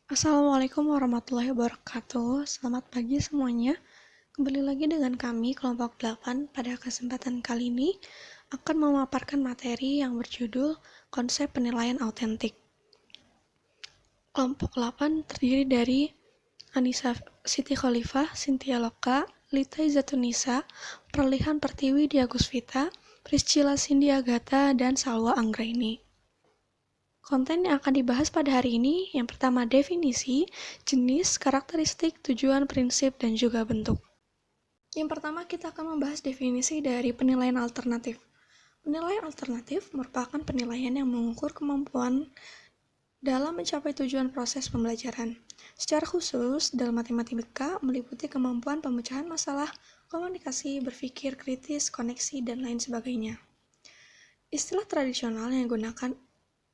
Assalamualaikum warahmatullahi wabarakatuh. Selamat pagi semuanya. Kembali lagi dengan kami, kelompok 8. Pada kesempatan kali ini akan memaparkan materi yang berjudul Konsep Penilaian Autentik. Kelompok 8 terdiri dari Anissa Siti Khalifah, Cynthia Loka, Lita Zatunisa, Perlihan Pertiwi Diagusvita, Priscilla Cindy Agatha, dan Salwa Anggraini. Konten yang akan dibahas pada hari ini, yang pertama definisi, jenis, karakteristik, tujuan, prinsip, dan juga bentuk. Yang pertama kita akan membahas definisi dari penilaian alternatif. Penilaian alternatif merupakan penilaian yang mengukur kemampuan dalam mencapai tujuan proses pembelajaran. Secara khusus, dalam matematika meliputi kemampuan pemecahan masalah, komunikasi, berpikir kritis, koneksi, dan lain sebagainya. Istilah tradisional yang digunakan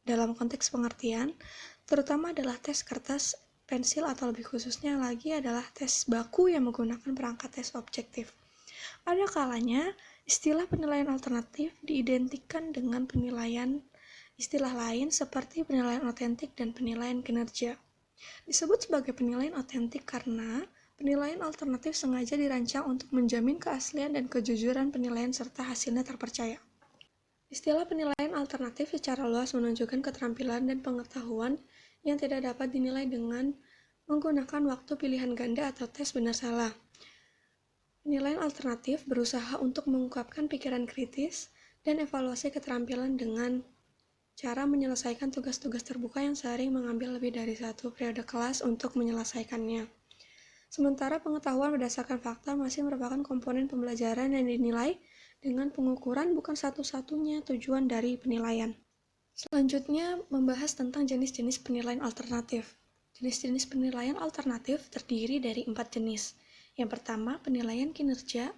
dalam konteks pengertian, terutama adalah tes kertas, pensil, atau lebih khususnya lagi adalah tes baku yang menggunakan perangkat tes objektif. Ada kalanya, istilah penilaian alternatif diidentikan dengan penilaian istilah lain seperti penilaian otentik dan penilaian kinerja. Disebut sebagai penilaian otentik karena penilaian alternatif sengaja dirancang untuk menjamin keaslian dan kejujuran penilaian serta hasilnya terpercaya. Istilah penilaian alternatif secara luas menunjukkan keterampilan dan pengetahuan yang tidak dapat dinilai dengan menggunakan waktu pilihan ganda atau tes benar-salah. Penilaian alternatif berusaha untuk mengungkapkan pikiran kritis dan evaluasi keterampilan dengan cara menyelesaikan tugas-tugas terbuka yang sering mengambil lebih dari satu periode kelas untuk menyelesaikannya. Sementara pengetahuan berdasarkan fakta masih merupakan komponen pembelajaran yang dinilai dengan pengukuran bukan satu-satunya tujuan dari penilaian. Selanjutnya, membahas tentang jenis-jenis penilaian alternatif. Jenis-jenis penilaian alternatif terdiri dari 4 jenis. Yang pertama, penilaian kinerja.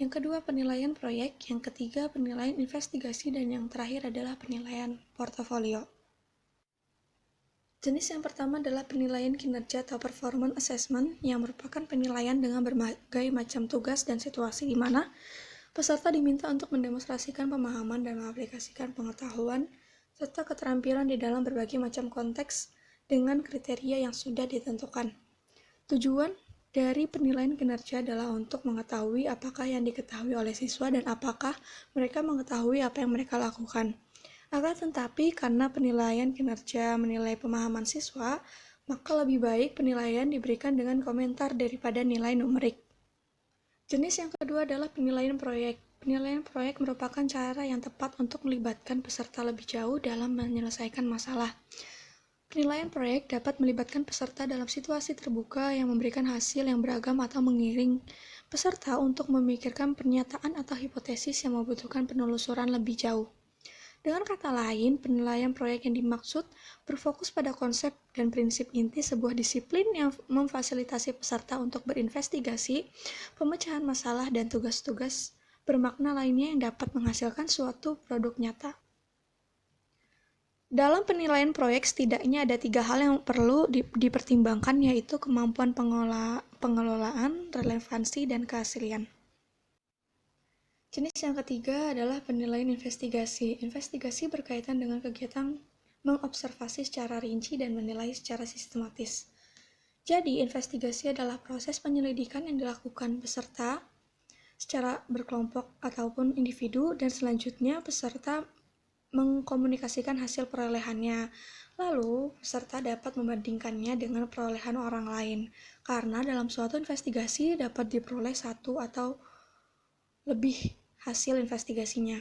Yang kedua, penilaian proyek. Yang ketiga, penilaian investigasi. Dan yang terakhir adalah penilaian portofolio. Jenis yang pertama adalah penilaian kinerja atau performance assessment yang merupakan penilaian dengan berbagai macam tugas dan situasi di mana peserta diminta untuk mendemonstrasikan pemahaman dan mengaplikasikan pengetahuan serta keterampilan di dalam berbagai macam konteks dengan kriteria yang sudah ditentukan. Tujuan dari penilaian kinerja adalah untuk mengetahui apakah yang diketahui oleh siswa dan apakah mereka mengetahui apa yang mereka lakukan. Akan tetapi, karena penilaian kinerja menilai pemahaman siswa, maka lebih baik penilaian diberikan dengan komentar daripada nilai numerik. Jenis yang kedua adalah penilaian proyek. Penilaian proyek merupakan cara yang tepat untuk melibatkan peserta lebih jauh dalam menyelesaikan masalah. Penilaian proyek dapat melibatkan peserta dalam situasi terbuka yang memberikan hasil yang beragam atau mengiring peserta untuk memikirkan pernyataan atau hipotesis yang membutuhkan penelusuran lebih jauh. Dengan kata lain, penilaian proyek yang dimaksud berfokus pada konsep dan prinsip inti sebuah disiplin yang memfasilitasi peserta untuk berinvestigasi, pemecahan masalah, dan tugas-tugas bermakna lainnya yang dapat menghasilkan suatu produk nyata. Dalam penilaian proyek, setidaknya ada 3 hal yang perlu dipertimbangkan, yaitu kemampuan pengelolaan, relevansi, dan keaslian. Jenis yang ketiga adalah penilaian investigasi. Investigasi berkaitan dengan kegiatan mengobservasi secara rinci dan menilai secara sistematis. Jadi, investigasi adalah proses penyelidikan yang dilakukan peserta secara berkelompok ataupun individu, dan selanjutnya peserta mengkomunikasikan hasil perolehannya. Lalu, peserta dapat membandingkannya dengan perolehan orang lain, karena dalam suatu investigasi dapat diperoleh satu atau lebih hasil investigasinya.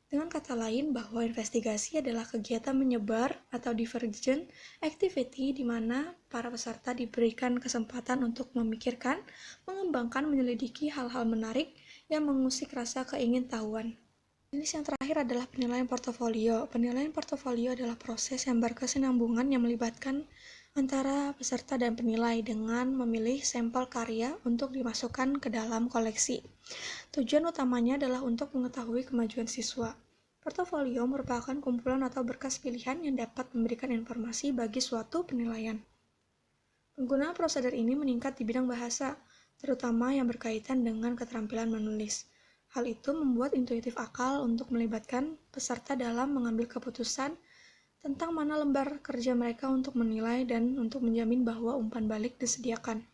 Dengan kata lain, bahwa investigasi adalah kegiatan menyebar atau divergent activity di mana para peserta diberikan kesempatan untuk memikirkan, mengembangkan, menyelidiki hal-hal menarik yang mengusik rasa keingintahuan. Jenis yang terakhir adalah penilaian portofolio. Penilaian portofolio adalah proses yang berkesinambungan yang melibatkan antara peserta dan penilai dengan memilih sampel karya untuk dimasukkan ke dalam koleksi. Tujuan utamanya adalah untuk mengetahui kemajuan siswa. Portofolio merupakan kumpulan atau berkas pilihan yang dapat memberikan informasi bagi suatu penilaian. Penggunaan prosedur ini meningkat di bidang bahasa, terutama yang berkaitan dengan keterampilan menulis. Hal itu membuat intuitif akal untuk melibatkan peserta dalam mengambil keputusan tentang mana lembar kerja mereka untuk menilai dan untuk menjamin bahwa umpan balik disediakan.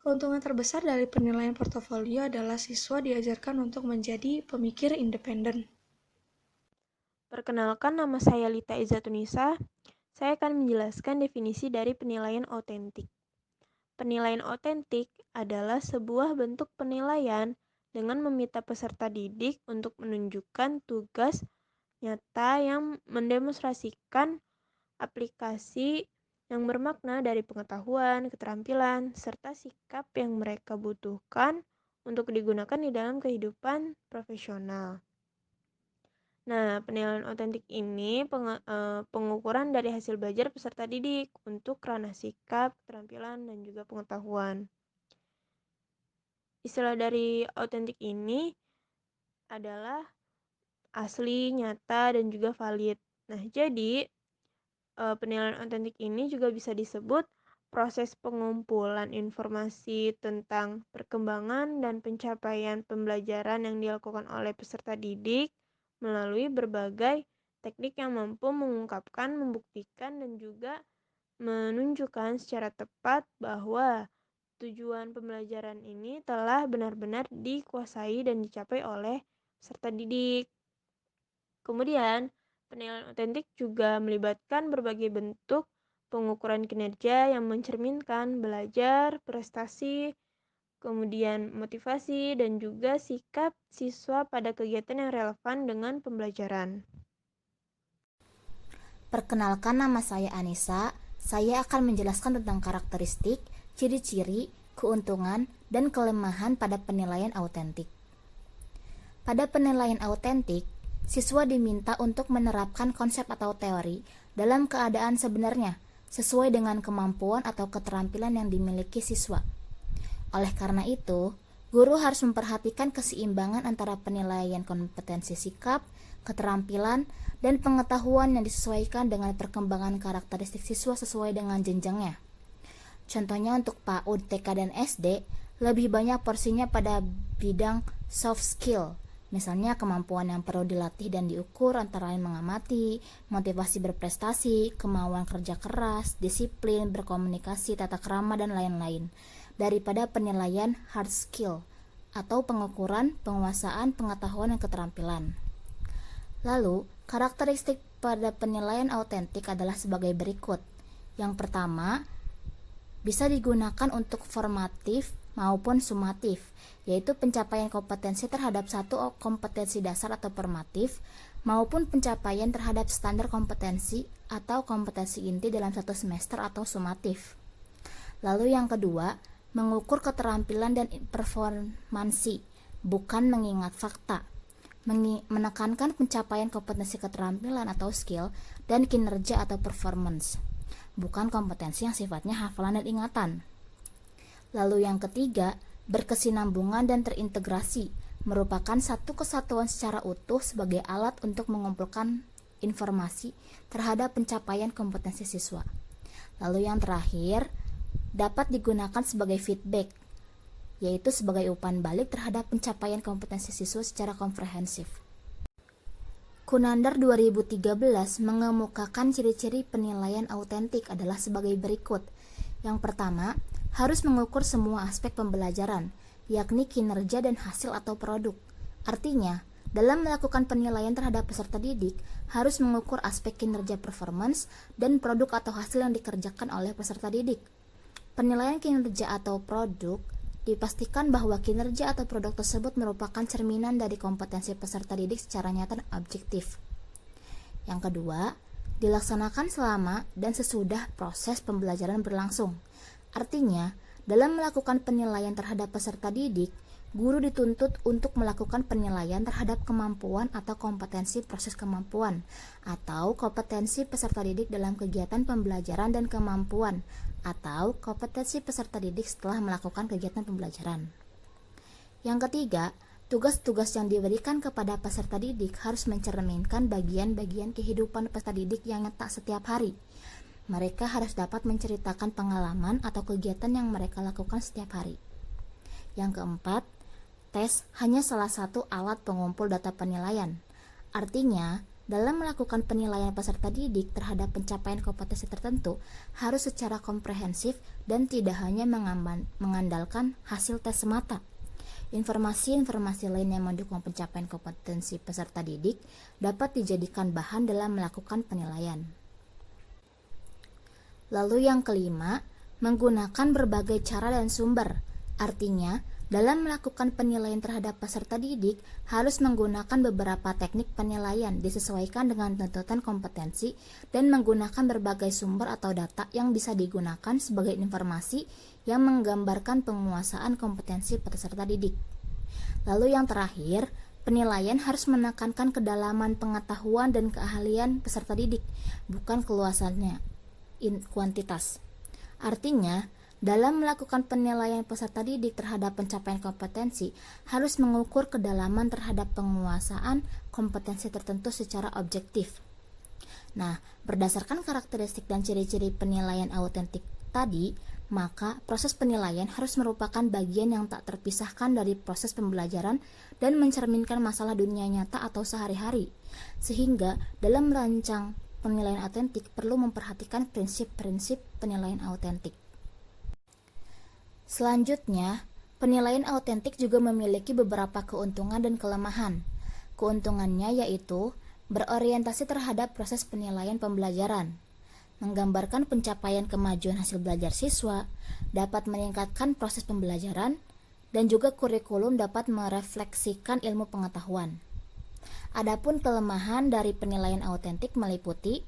Keuntungan terbesar dari penilaian portofolio adalah siswa diajarkan untuk menjadi pemikir independen. Perkenalkan, nama saya Lita Izzatunisa. Saya akan menjelaskan definisi dari penilaian autentik. Penilaian autentik adalah sebuah bentuk penilaian dengan meminta peserta didik untuk menunjukkan tugas nyata yang mendemonstrasikan aplikasi yang bermakna dari pengetahuan, keterampilan, serta sikap yang mereka butuhkan untuk digunakan di dalam kehidupan profesional. Nah, penilaian autentik ini pengukuran dari hasil belajar peserta didik untuk ranah sikap, keterampilan, dan juga pengetahuan. Istilah dari autentik ini adalah asli, nyata, dan juga valid. Nah, jadi penilaian autentik ini juga bisa disebut proses pengumpulan informasi tentang perkembangan dan pencapaian pembelajaran yang dilakukan oleh peserta didik melalui berbagai teknik yang mampu mengungkapkan, membuktikan, dan juga menunjukkan secara tepat bahwa tujuan pembelajaran ini telah benar-benar dikuasai dan dicapai oleh peserta didik. Kemudian, penilaian autentik juga melibatkan berbagai bentuk pengukuran kinerja yang mencerminkan belajar, prestasi, kemudian motivasi, dan juga sikap siswa pada kegiatan yang relevan dengan pembelajaran. Perkenalkan, nama saya Anissa. Saya akan menjelaskan tentang karakteristik, ciri-ciri, keuntungan, dan kelemahan pada penilaian autentik. Pada penilaian autentik, siswa diminta untuk menerapkan konsep atau teori dalam keadaan sebenarnya, sesuai dengan kemampuan atau keterampilan yang dimiliki siswa. Oleh karena itu, guru harus memperhatikan keseimbangan antara penilaian kompetensi sikap, keterampilan, dan pengetahuan yang disesuaikan dengan perkembangan karakteristik siswa sesuai dengan jenjangnya. Contohnya untuk PAUD, TK, dan SD, lebih banyak porsinya pada bidang soft skill, misalnya kemampuan yang perlu dilatih dan diukur antara lain mengamati, motivasi berprestasi, kemauan kerja keras, disiplin, berkomunikasi, tata krama, dan lain-lain, daripada penilaian hard skill atau pengukuran penguasaan pengetahuan dan keterampilan. Lalu, karakteristik pada penilaian autentik adalah sebagai berikut. Yang pertama, bisa digunakan untuk formatif maupun sumatif, yaitu pencapaian kompetensi terhadap satu kompetensi dasar atau formatif, maupun pencapaian terhadap standar kompetensi atau kompetensi inti dalam satu semester atau sumatif. Lalu yang kedua, mengukur keterampilan dan performansi, bukan mengingat fakta. Menekankan pencapaian kompetensi keterampilan atau skill dan kinerja atau performance, bukan kompetensi yang sifatnya hafalan dan ingatan. Lalu yang ketiga, berkesinambungan dan terintegrasi, merupakan satu kesatuan secara utuh sebagai alat untuk mengumpulkan informasi terhadap pencapaian kompetensi siswa. Lalu yang terakhir, dapat digunakan sebagai feedback, yaitu sebagai umpan balik terhadap pencapaian kompetensi siswa secara komprehensif. Kunandar 2013 mengemukakan ciri-ciri penilaian autentik adalah sebagai berikut. Yang pertama, harus mengukur semua aspek pembelajaran, yakni kinerja dan hasil atau produk. Artinya, dalam melakukan penilaian terhadap peserta didik, harus mengukur aspek kinerja performance dan produk atau hasil yang dikerjakan oleh peserta didik. Penilaian kinerja atau produk dipastikan bahwa kinerja atau produk tersebut merupakan cerminan dari kompetensi peserta didik secara nyata dan objektif. Yang kedua, dilaksanakan selama dan sesudah proses pembelajaran berlangsung. Artinya, dalam melakukan penilaian terhadap peserta didik, guru dituntut untuk melakukan penilaian terhadap kemampuan atau kompetensi proses kemampuan atau kompetensi peserta didik dalam kegiatan pembelajaran dan kemampuan atau kompetensi peserta didik setelah melakukan kegiatan pembelajaran. Yang ketiga, tugas-tugas yang diberikan kepada peserta didik harus mencerminkan bagian-bagian kehidupan peserta didik yang nyata setiap hari. Mereka harus dapat menceritakan pengalaman atau kegiatan yang mereka lakukan setiap hari. Yang keempat, tes hanya salah satu alat pengumpul data penilaian. Artinya, dalam melakukan penilaian peserta didik terhadap pencapaian kompetensi tertentu harus secara komprehensif dan tidak hanya mengandalkan hasil tes semata. Informasi-informasi lain yang mendukung pencapaian kompetensi peserta didik dapat dijadikan bahan dalam melakukan penilaian. Lalu yang kelima, menggunakan berbagai cara dan sumber. Artinya, dalam melakukan penilaian terhadap peserta didik harus menggunakan beberapa teknik penilaian disesuaikan dengan tuntutan kompetensi dan menggunakan berbagai sumber atau data yang bisa digunakan sebagai informasi yang menggambarkan penguasaan kompetensi peserta didik. Lalu yang terakhir, penilaian harus menekankan kedalaman pengetahuan dan keahlian peserta didik, bukan keluasannya, kuantitas. Artinya, dalam melakukan penilaian peserta didik terhadap pencapaian kompetensi harus mengukur kedalaman terhadap penguasaan kompetensi tertentu secara objektif. Nah, berdasarkan karakteristik dan ciri-ciri penilaian autentik tadi, maka proses penilaian harus merupakan bagian yang tak terpisahkan dari proses pembelajaran dan mencerminkan masalah dunia nyata atau sehari-hari. Sehingga dalam merancang penilaian autentik perlu memperhatikan prinsip-prinsip penilaian autentik. Selanjutnya, penilaian autentik juga memiliki beberapa keuntungan dan kelemahan. Keuntungannya yaitu berorientasi terhadap proses penilaian pembelajaran, menggambarkan pencapaian kemajuan hasil belajar siswa, dapat meningkatkan proses pembelajaran, dan juga kurikulum dapat merefleksikan ilmu pengetahuan. Adapun kelemahan dari penilaian autentik meliputi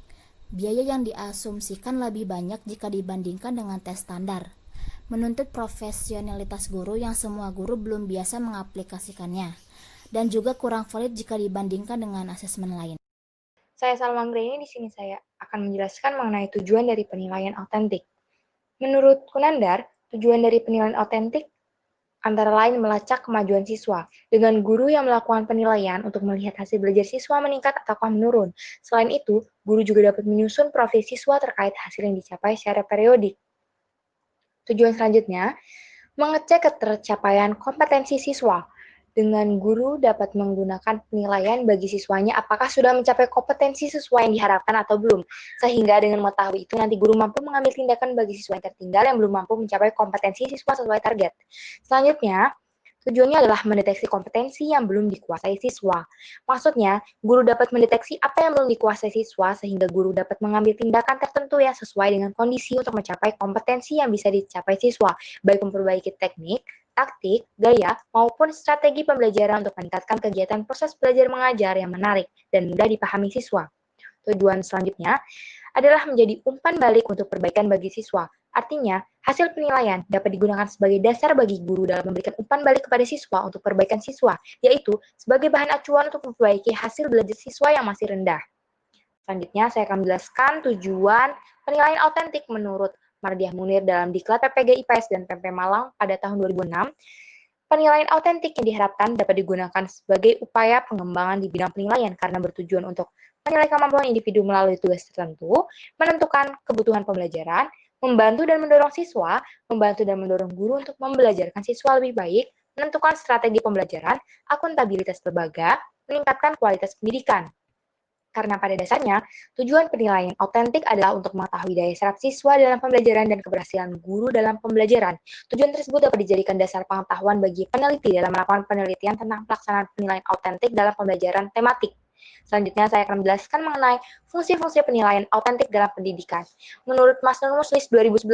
biaya yang diasumsikan lebih banyak jika dibandingkan dengan tes standar, menuntut profesionalitas guru yang semua guru belum biasa mengaplikasikannya, dan juga kurang valid jika dibandingkan dengan asesmen lain. Saya Salma Anggraini, di sini saya akan menjelaskan mengenai tujuan dari penilaian autentik. Menurut Kunandar, tujuan dari penilaian autentik antara lain melacak kemajuan siswa, dengan guru yang melakukan penilaian untuk melihat hasil belajar siswa meningkat ataukah menurun. Selain itu, guru juga dapat menyusun profil siswa terkait hasil yang dicapai secara periodik. Tujuan selanjutnya, mengecek ketercapaian kompetensi siswa. Dengan guru dapat menggunakan penilaian bagi siswanya apakah sudah mencapai kompetensi sesuai yang diharapkan atau belum. Sehingga dengan mengetahui itu nanti guru mampu mengambil tindakan bagi siswa yang tertinggal yang belum mampu mencapai kompetensi siswa sesuai target. Selanjutnya, tujuannya adalah mendeteksi kompetensi yang belum dikuasai siswa. Maksudnya, guru dapat mendeteksi apa yang belum dikuasai siswa sehingga guru dapat mengambil tindakan tertentu yang sesuai dengan kondisi untuk mencapai kompetensi yang bisa dicapai siswa, baik memperbaiki teknik, taktik, gaya, maupun strategi pembelajaran untuk meningkatkan kegiatan proses belajar mengajar yang menarik dan mudah dipahami siswa. Tujuan selanjutnya adalah menjadi umpan balik untuk perbaikan bagi siswa. Artinya, hasil penilaian dapat digunakan sebagai dasar bagi guru dalam memberikan umpan balik kepada siswa untuk perbaikan siswa, yaitu sebagai bahan acuan untuk memperbaiki hasil belajar siswa yang masih rendah. Selanjutnya, saya akan menjelaskan tujuan penilaian autentik menurut Mardiah Munir dalam Diklat PPG IPS dan PMP Malang pada tahun 2006. Penilaian autentik yang diharapkan dapat digunakan sebagai upaya pengembangan di bidang penilaian karena bertujuan untuk menilai kemampuan individu melalui tugas tertentu, menentukan kebutuhan pembelajaran, membantu dan mendorong siswa, membantu dan mendorong guru untuk membelajarkan siswa lebih baik, menentukan strategi pembelajaran, akuntabilitas lembaga, meningkatkan kualitas pendidikan. Karena pada dasarnya, tujuan penilaian autentik adalah untuk mengetahui daya serap siswa dalam pembelajaran dan keberhasilan guru dalam pembelajaran. Tujuan tersebut dapat dijadikan dasar pengetahuan bagi peneliti dalam melakukan penelitian tentang pelaksanaan penilaian autentik dalam pembelajaran tematik. Selanjutnya, saya akan menjelaskan mengenai fungsi-fungsi penilaian autentik dalam pendidikan. Menurut Mas Rumus List 2011,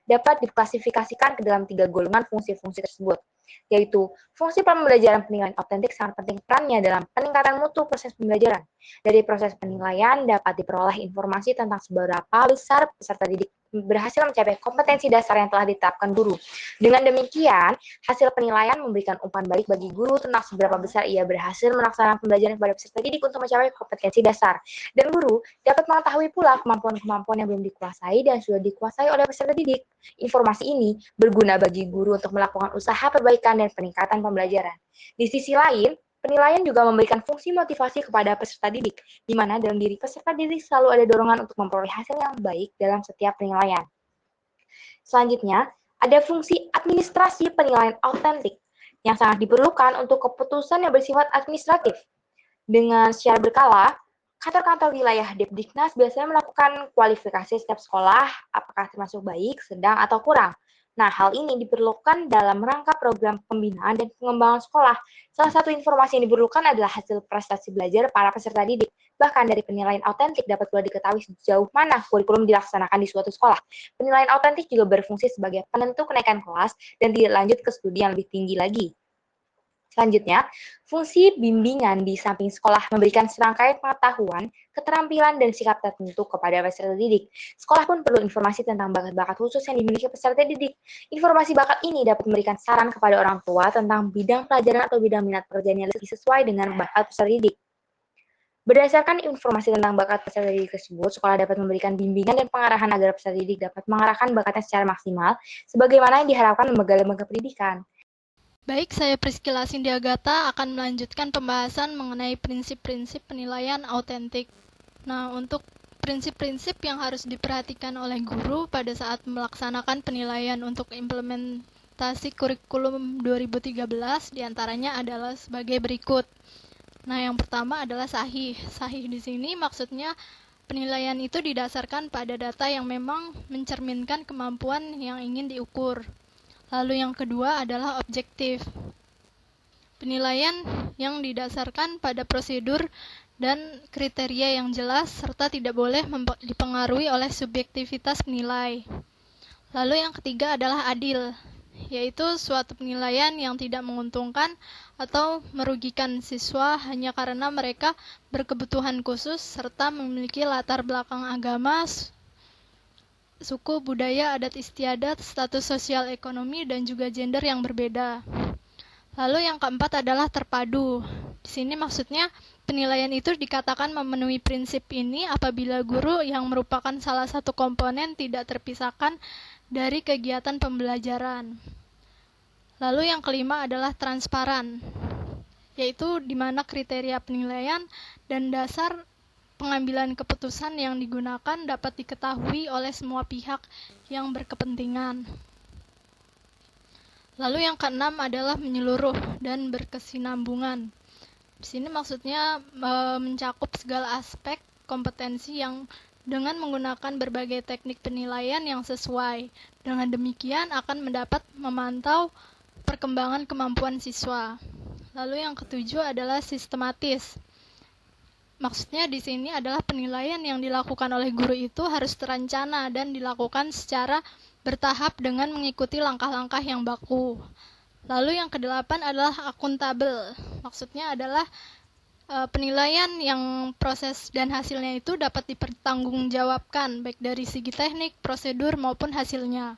dapat diklasifikasikan ke dalam 3 golongan fungsi-fungsi tersebut, yaitu fungsi pembelajaran penilaian autentik sangat penting perannya dalam peningkatan mutu proses pembelajaran. Dari proses penilaian dapat diperoleh informasi tentang seberapa besar peserta didik berhasil mencapai kompetensi dasar yang telah ditetapkan guru. Dengan demikian, hasil penilaian memberikan umpan balik bagi guru tentang seberapa besar ia berhasil melaksanakan pembelajaran kepada peserta didik untuk mencapai kompetensi dasar. Dan guru dapat mengetahui pula kemampuan-kemampuan yang belum dikuasai dan sudah dikuasai oleh peserta didik. Informasi ini berguna bagi guru untuk melakukan usaha perbaikan dan peningkatan pembelajaran. Di sisi lain, penilaian juga memberikan fungsi motivasi kepada peserta didik, di mana dalam diri peserta didik selalu ada dorongan untuk memperoleh hasil yang baik dalam setiap penilaian. Selanjutnya, ada fungsi administrasi penilaian autentik yang sangat diperlukan untuk keputusan yang bersifat administratif. Dengan secara berkala, Kantor-kantor wilayah Depdiknas biasanya melakukan kualifikasi setiap sekolah, apakah termasuk baik, sedang, atau kurang. Nah, hal ini diperlukan dalam rangka program pembinaan dan pengembangan sekolah. Salah satu informasi yang diperlukan adalah hasil prestasi belajar para peserta didik. Bahkan dari penilaian autentik dapat pula diketahui sejauh mana kurikulum dilaksanakan di suatu sekolah. Penilaian autentik juga berfungsi sebagai penentu kenaikan kelas dan tidak lanjut ke studi yang lebih tinggi lagi. Selanjutnya, fungsi bimbingan di samping sekolah memberikan serangkaian pengetahuan, keterampilan, dan sikap tertentu kepada peserta didik. Sekolah pun perlu informasi tentang bakat-bakat khusus yang dimiliki peserta didik. Informasi bakat ini dapat memberikan saran kepada orang tua tentang bidang pelajaran atau bidang minat pekerjaan yang lebih sesuai dengan bakat peserta didik. Berdasarkan informasi tentang bakat peserta didik tersebut, sekolah dapat memberikan bimbingan dan pengarahan agar peserta didik dapat mengarahkan bakatnya secara maksimal, sebagaimana yang diharapkan lembaga-lembaga pendidikan. Baik, saya Priscilla Sindiagata akan melanjutkan pembahasan mengenai prinsip-prinsip penilaian autentik. Nah, untuk prinsip-prinsip yang harus diperhatikan oleh guru pada saat melaksanakan penilaian untuk implementasi kurikulum 2013 diantaranya adalah sebagai berikut. Nah, yang pertama adalah sahih. Sahih di sini maksudnya penilaian itu didasarkan pada data yang memang mencerminkan kemampuan yang ingin diukur. Lalu yang kedua adalah objektif. Penilaian yang didasarkan pada prosedur dan kriteria yang jelas serta tidak boleh dipengaruhi oleh subjektivitas penilai. Lalu yang ketiga adalah adil, yaitu suatu penilaian yang tidak menguntungkan atau merugikan siswa hanya karena mereka berkebutuhan khusus serta memiliki latar belakang agama, suku, budaya, adat istiadat, status sosial ekonomi, dan juga gender yang berbeda. Lalu yang keempat adalah terpadu. Di sini maksudnya penilaian itu dikatakan memenuhi prinsip ini apabila guru yang merupakan salah satu komponen tidak terpisahkan dari kegiatan pembelajaran. Lalu yang kelima adalah transparan, yaitu di mana kriteria penilaian dan dasar pengambilan keputusan yang digunakan dapat diketahui oleh semua pihak yang berkepentingan. Lalu yang keenam adalah menyeluruh dan berkesinambungan. Di sini maksudnya mencakup segala aspek kompetensi yang dengan menggunakan berbagai teknik penilaian yang sesuai. Dengan demikian akan mendapat memantau perkembangan kemampuan siswa. Lalu yang ketujuh adalah sistematis. Maksudnya di sini adalah penilaian yang dilakukan oleh guru itu harus terencana dan dilakukan secara bertahap dengan mengikuti langkah-langkah yang baku. Lalu yang kedelapan adalah akuntabel. Maksudnya adalah penilaian yang proses dan hasilnya itu dapat dipertanggungjawabkan baik dari segi teknik, prosedur maupun hasilnya.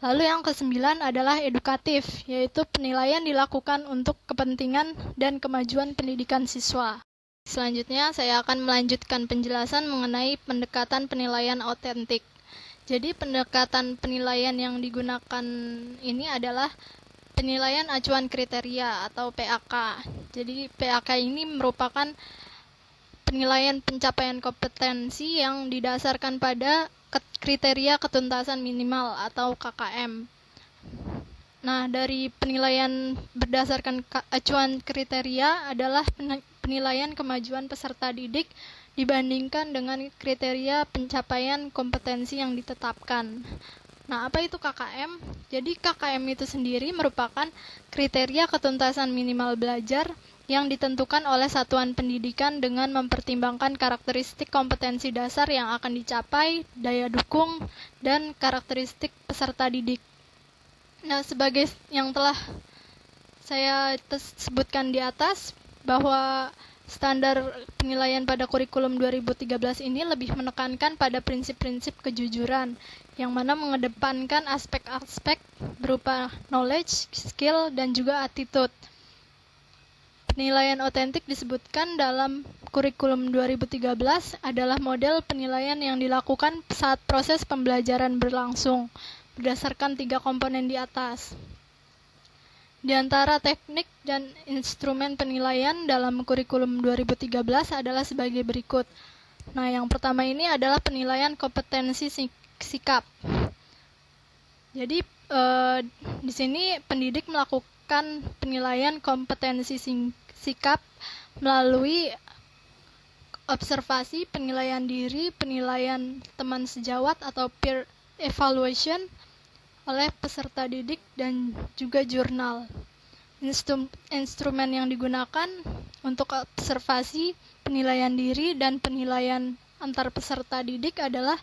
Lalu yang kesembilan adalah edukatif, yaitu penilaian dilakukan untuk kepentingan dan kemajuan pendidikan siswa. Selanjutnya, saya akan melanjutkan penjelasan mengenai pendekatan penilaian autentik. Jadi, pendekatan penilaian yang digunakan ini adalah penilaian acuan kriteria atau PAK. Jadi, PAK ini merupakan penilaian pencapaian kompetensi yang didasarkan pada kriteria ketuntasan minimal atau KKM. Nah, dari penilaian berdasarkan acuan kriteria adalah penilaian kemajuan peserta didik dibandingkan dengan kriteria pencapaian kompetensi yang ditetapkan. Nah, apa itu KKM? Jadi KKM itu sendiri merupakan kriteria ketuntasan minimal belajar yang ditentukan oleh satuan pendidikan dengan mempertimbangkan karakteristik kompetensi dasar yang akan dicapai, daya dukung, dan karakteristik peserta didik. Nah, sebagai yang telah saya sebutkan di atas, bahwa standar penilaian pada kurikulum 2013 ini lebih menekankan pada prinsip-prinsip kejujuran, yang mana mengedepankan aspek-aspek berupa knowledge, skill, dan juga attitude. Penilaian otentik disebutkan dalam kurikulum 2013 adalah model penilaian yang dilakukan saat proses pembelajaran berlangsung, berdasarkan 3 komponen di atas. Di antara teknik dan instrumen penilaian dalam kurikulum 2013 adalah sebagai berikut. Nah, yang pertama ini adalah penilaian kompetensi sikap. Jadi, di sini pendidik melakukan penilaian kompetensi sikap melalui observasi, penilaian diri, penilaian teman sejawat atau peer evaluation oleh peserta didik, dan juga jurnal. Instrumen yang digunakan untuk observasi, penilaian diri, dan penilaian antar peserta didik adalah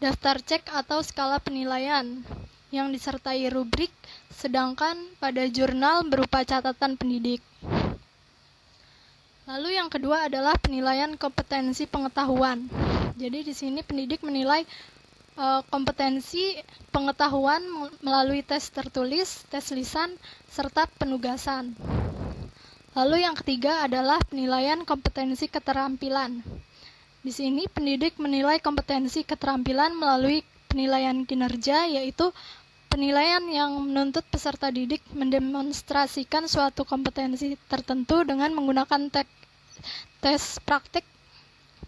daftar cek atau skala penilaian yang disertai rubrik, sedangkan pada jurnal berupa catatan pendidik. Lalu yang kedua adalah penilaian kompetensi pengetahuan. Jadi di sini pendidik menilai kompetensi pengetahuan melalui tes tertulis, tes lisan, serta penugasan. Lalu yang ketiga adalah penilaian kompetensi keterampilan. Di sini pendidik menilai kompetensi keterampilan melalui penilaian kinerja, yaitu penilaian yang menuntut peserta didik mendemonstrasikan suatu kompetensi tertentu dengan menggunakan tes praktik,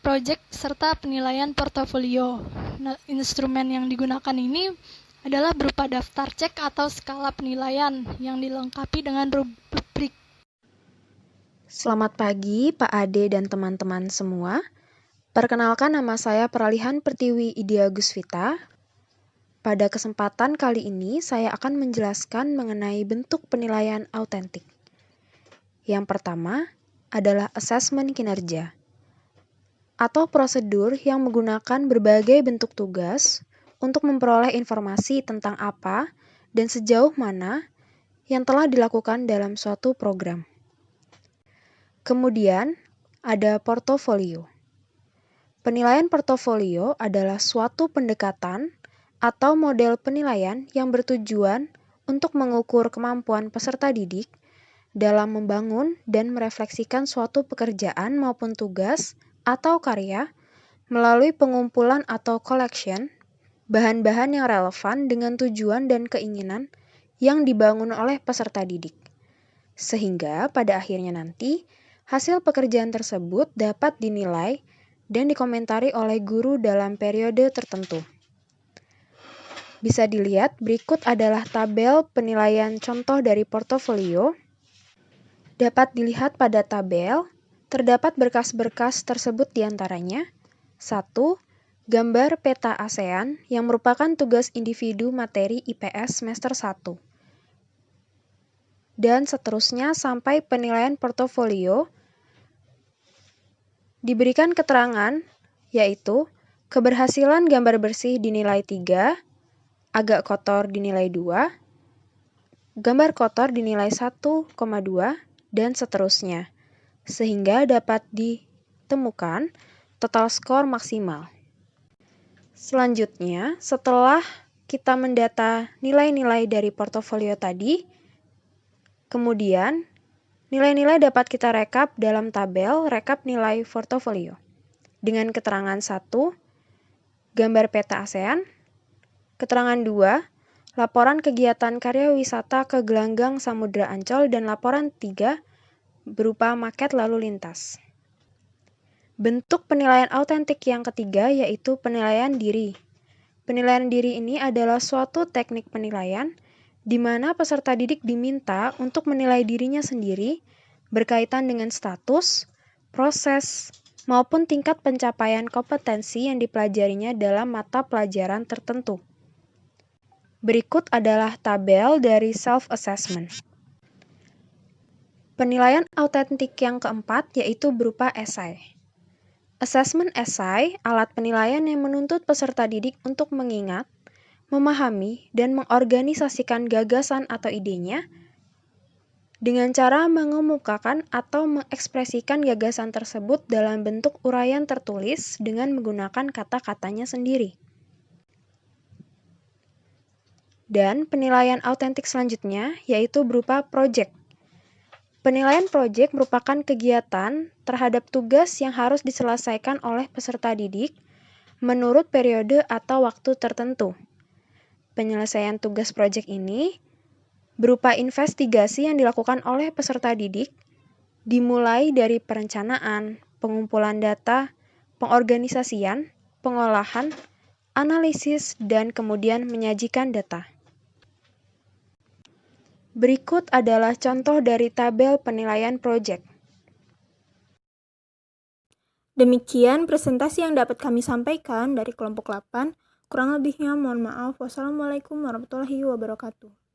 proyek, serta penilaian portofolio. Nah, instrumen yang digunakan ini adalah berupa daftar cek atau skala penilaian yang dilengkapi dengan rubrik. Selamat pagi Pak Ade dan teman-teman semua. Perkenalkan, nama saya Peralihan Pertiwi Idia Gusvita. Pada kesempatan kali ini, saya akan menjelaskan mengenai bentuk penilaian autentik. Yang pertama adalah asesmen kinerja, atau prosedur yang menggunakan berbagai bentuk tugas untuk memperoleh informasi tentang apa dan sejauh mana yang telah dilakukan dalam suatu program. Kemudian, ada portofolio. Penilaian portofolio adalah suatu pendekatan atau model penilaian yang bertujuan untuk mengukur kemampuan peserta didik dalam membangun dan merefleksikan suatu pekerjaan maupun tugas atau karya melalui pengumpulan atau collection bahan-bahan yang relevan dengan tujuan dan keinginan yang dibangun oleh peserta didik. Sehingga pada akhirnya nanti, hasil pekerjaan tersebut dapat dinilai dan dikomentari oleh guru dalam periode tertentu. Bisa dilihat, berikut adalah tabel penilaian contoh dari portofolio. Dapat dilihat pada tabel, terdapat berkas-berkas tersebut diantaranya: 1. Gambar peta ASEAN yang merupakan tugas individu materi IPS semester 1. Dan seterusnya sampai penilaian portofolio. Diberikan keterangan, yaitu keberhasilan gambar bersih dinilai 3, agak kotor dinilai 2, gambar kotor dinilai 1,2, dan seterusnya, sehingga dapat ditemukan total skor maksimal. Selanjutnya, setelah kita mendata nilai-nilai dari portofolio tadi, kemudian nilai-nilai dapat kita rekap dalam tabel rekap nilai portofolio dengan keterangan 1, gambar peta ASEAN, keterangan 2, laporan kegiatan karya wisata ke Gelanggang Samudra Ancol, dan laporan 3 berupa maket lalu lintas. Bentuk penilaian autentik yang ketiga yaitu penilaian diri. Penilaian diri ini adalah suatu teknik penilaian di mana peserta didik diminta untuk menilai dirinya sendiri berkaitan dengan status, proses, maupun tingkat pencapaian kompetensi yang dipelajarinya dalam mata pelajaran tertentu. Berikut adalah tabel dari self-assessment. Penilaian autentik yang keempat yaitu berupa esai. Assessment esai, alat penilaian yang menuntut peserta didik untuk mengingat, memahami, dan mengorganisasikan gagasan atau idenya dengan cara mengemukakan atau mengekspresikan gagasan tersebut dalam bentuk uraian tertulis dengan menggunakan kata-katanya sendiri. Dan penilaian autentik selanjutnya yaitu berupa project. Penilaian project merupakan kegiatan terhadap tugas yang harus diselesaikan oleh peserta didik menurut periode atau waktu tertentu. Penyelesaian tugas project ini berupa investigasi yang dilakukan oleh peserta didik, dimulai dari perencanaan, pengumpulan data, pengorganisasian, pengolahan, analisis, dan kemudian menyajikan data. Berikut adalah contoh dari tabel penilaian proyek. Demikian presentasi yang dapat kami sampaikan dari kelompok 8. Kurang lebihnya mohon maaf. Wassalamualaikum warahmatullahi wabarakatuh.